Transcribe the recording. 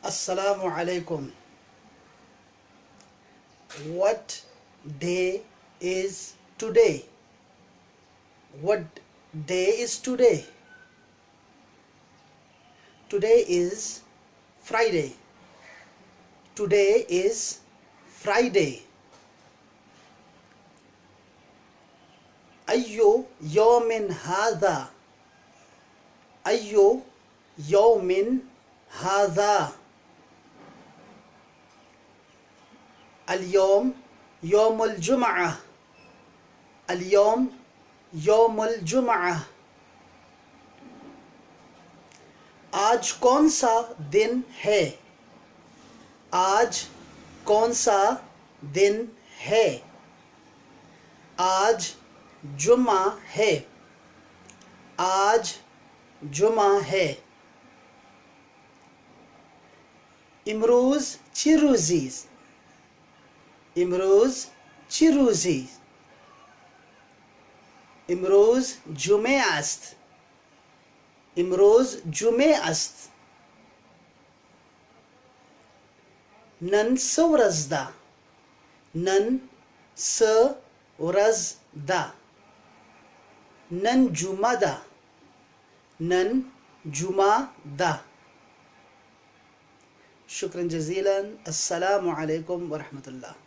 Assalamu alaikum. What day is today? What day is today? Today is Friday. Today is Friday. أي يوم هذا؟ أي يوم هذا؟ اليوم يوم الجمعة. اليوم يوم الجمعة. आज कौन सा दिन है? आज कौन सा दिन है? आज जुमा है. आज जुमा है. इमरोज चिरूजीज. इमरोज चिरूजीज. इमरोज जुमे است. इमरोज जुमे است. नन सवरजदा. नन सवरजदा. नन जुमादा. नन जुमादा. शुक्रन जजीलन. अस्सलामु अलैकुम व रहमतुल्लाह.